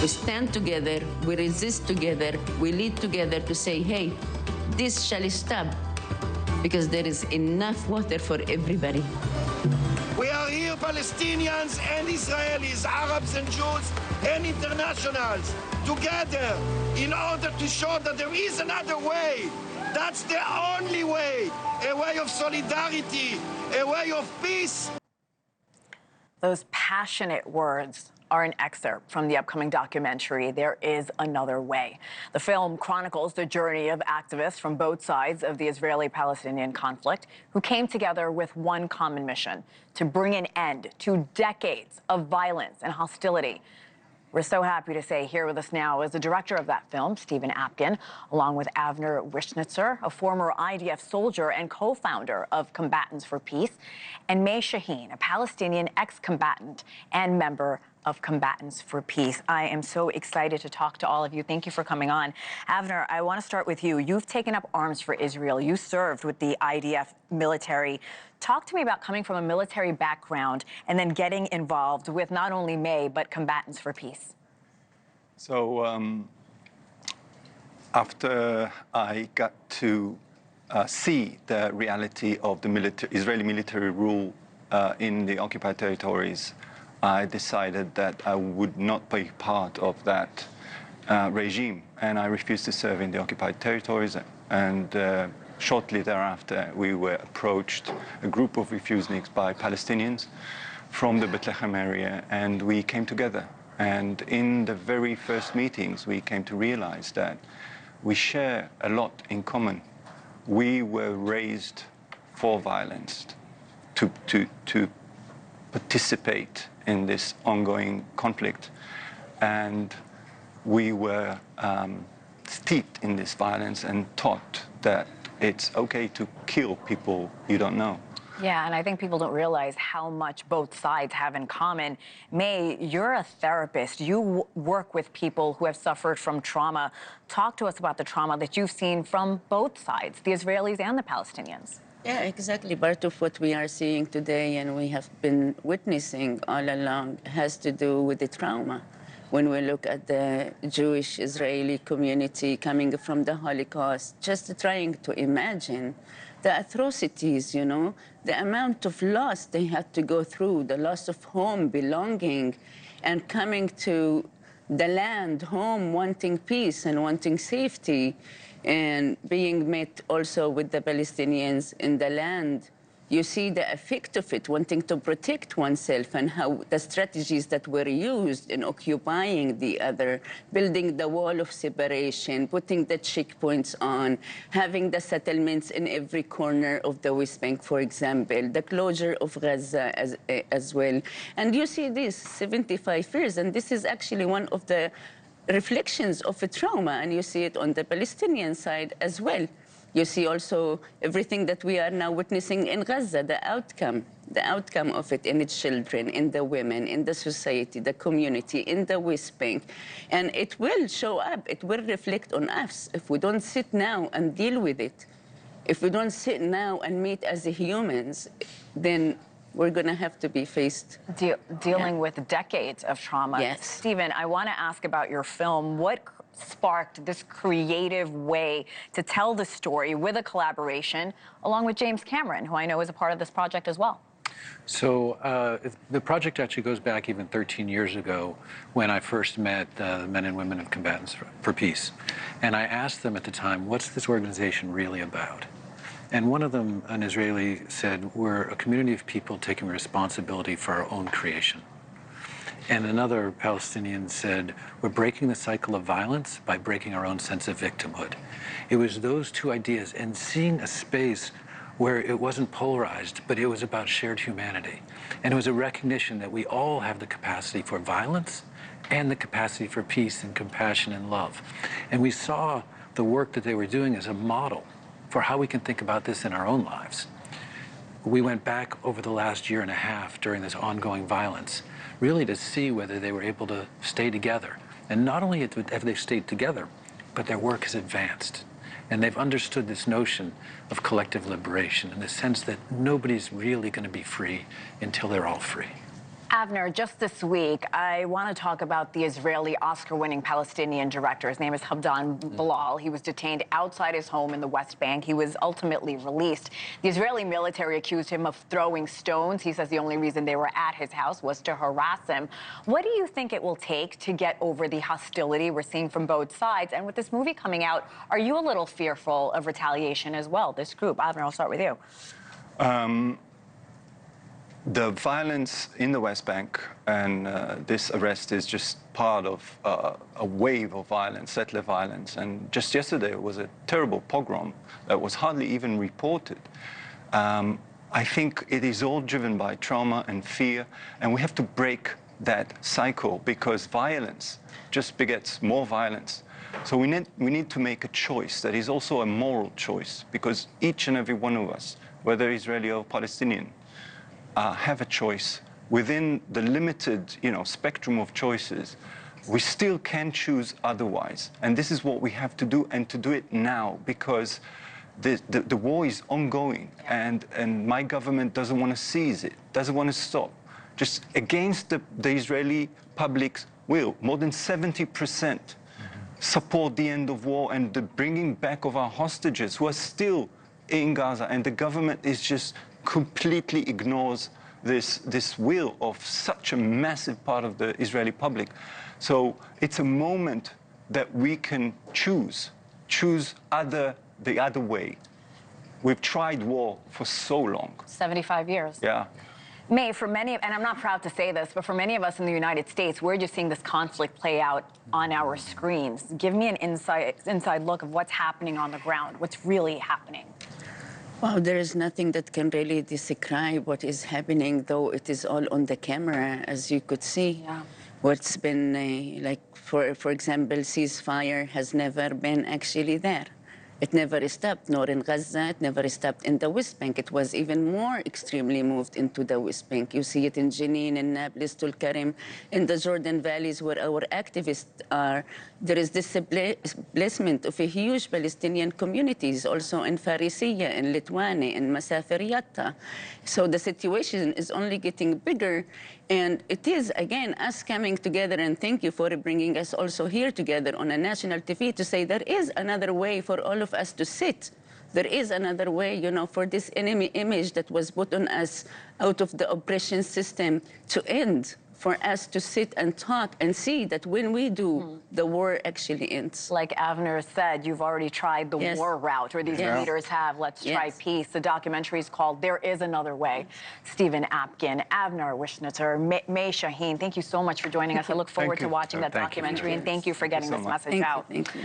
We stand together, we resist together, we lead together to say, hey, this shall stop, because there is enough water for everybody. We are here, Palestinians and Israelis, Arabs and Jews and internationals, together in order to show that there is another way. That's the only way, a way of solidarity, a way of peace. Those passionate words are an excerpt from the upcoming documentary, There Is Another Way. The film chronicles the journey of activists from both sides of the Israeli-Palestinian conflict who came together with one common mission: to bring an end to decades of violence and hostility. We're so happy to say here with us now is the director of that film, Stephen Apkon, along with Avner Wishnitzer, a former IDF soldier and co-founder of Combatants for Peace, and Mai Shahin, a Palestinian ex-combatant and member of Combatants for Peace. I am so excited to talk to all of you. Thank you for coming on. Avner, I want to start with you. You've taken up arms for Israel. You served with the IDF military. Talk to me about coming from a military background and then getting involved with not only Mai, but Combatants for Peace. So after I got to see the reality of the Israeli military rule in the occupied territories, I decided that I would not be part of that regime, and I refused to serve in the occupied territories. And shortly thereafter, we were approached, a group of refuseniks by Palestinians from the Bethlehem area, and we came together. And in the very first meetings, we came to realize that we share a lot in common. We were raised for violence, to participate in this ongoing conflict. And we were steeped in this violence and taught that it's okay to kill people you don't know. Yeah, and I think people don't realize how much both sides have in common. Mai, you're a therapist. You work with people who have suffered from trauma. Talk to us about the trauma that you've seen from both sides, the Israelis and the Palestinians. Yeah, exactly. Part of what we are seeing today and we have been witnessing all along has to do with the trauma. When we look at the Jewish Israeli community coming from the Holocaust, just trying to imagine the atrocities, you know, the amount of loss they had to go through, the loss of home, belonging, and coming to the land, home, wanting peace and wanting safety, and being met also with the Palestinians in the land. You see the effect of it, wanting to protect oneself, and how the strategies that were used in occupying the other, building the wall of separation, putting the checkpoints on, having the settlements in every corner of the West Bank, for example, the closure of Gaza as well. And you see this 75 years, and this is actually one of the reflections of a trauma, and you see it on the Palestinian side as well. You see also everything that we are now witnessing in Gaza, the outcome of it in its children, in the women, in the society, the community, in the West Bank. And it will show up, it will reflect on us if we don't sit now and deal with it. If we don't sit now and meet as humans, then we're going to have to be faced. Dealing with decades of trauma. Yes. Stephen, I want to ask about your film. What sparked this creative way to tell the story with a collaboration along with James Cameron, who I know is a part of this project as well? So the project actually goes back even 13 years ago when I first met the men and women of Combatants for Peace. And I asked them at the time, what's this organization really about? And one of them, an Israeli, said, we're a community of people taking responsibility for our own creation. And another Palestinian said, we're breaking the cycle of violence by breaking our own sense of victimhood. It was those two ideas, and seeing a space where it wasn't polarized, but it was about shared humanity. And it was a recognition that we all have the capacity for violence and the capacity for peace and compassion and love. And we saw the work that they were doing as a model for how we can think about this in our own lives. We went back over the last year and a half during this ongoing violence, really to see whether they were able to stay together. And not only have they stayed together, but their work has advanced. And they've understood this notion of collective liberation in the sense that nobody's really going to be free until they're all free. Avner, just this week, I want to talk about the Israeli Oscar-winning Palestinian director. His name is Hamdan Bilal. He was detained outside his home in the West Bank. He was ultimately released. The Israeli military accused him of throwing stones. He says the only reason they were at his house was to harass him. What do you think it will take to get over the hostility we're seeing from both sides? And with this movie coming out, are you a little fearful of retaliation as well, this group? Avner, I'll start with you. The violence in the West Bank and this arrest is just part of a wave of violence, settler violence. And just yesterday it was a terrible pogrom that was hardly even reported. I think it is all driven by trauma and fear, and we have to break that cycle because violence just begets more violence. So we need to make a choice that is also a moral choice, because each and every one of us, whether Israeli or Palestinian, have a choice. Within the limited, spectrum of choices, we still can choose otherwise. And this is what we have to do, and to do it now, because the war is ongoing, and my government doesn't want to seize it, doesn't want to stop. Just against the Israeli public's will, more than 70% support the end of war and the bringing back of our hostages who are still in Gaza, and the government is just completely ignores this will of such a massive part of the Israeli public. So it's a moment that we can choose the other way. We've tried war for so long. 75 years. Yeah. May, for many, and I'm not proud to say this, but for many of us in the United States, we're just seeing this conflict play out on our screens. Give me an inside look of what's happening on the ground, what's really happening. Well, there is nothing that can really describe what is happening, though it is all on the camera, as you could see. Yeah. What's been, for example, ceasefire has never been actually there. It never stopped, nor in Gaza, it never stopped in the West Bank. It was even more extremely moved into the West Bank. You see it in Jenin, in Nablus, Tulkarem, in the Jordan valleys where our activists are. There is displacement of a huge Palestinian communities, also in Farisiya, in Litwani, in Masafer Yatta. So the situation is only getting bigger. And it is, again, us coming together, and thank you for bringing us also here together on a national TV to say there is another way for all of us to sit. There is another way, for this enemy image that was put on us out of the oppression system to end, for us to sit and talk and see that when we do, the war actually ends. Like Avner said, you've already tried the war route, or these leaders have. Let's try peace. The documentary is called There Is Another Way. Stephen Apkon, Avner Wishnitzer, Mai Shahin, thank you so much for joining us. I look forward to watching that documentary, and thank you for getting this message out. Thank you.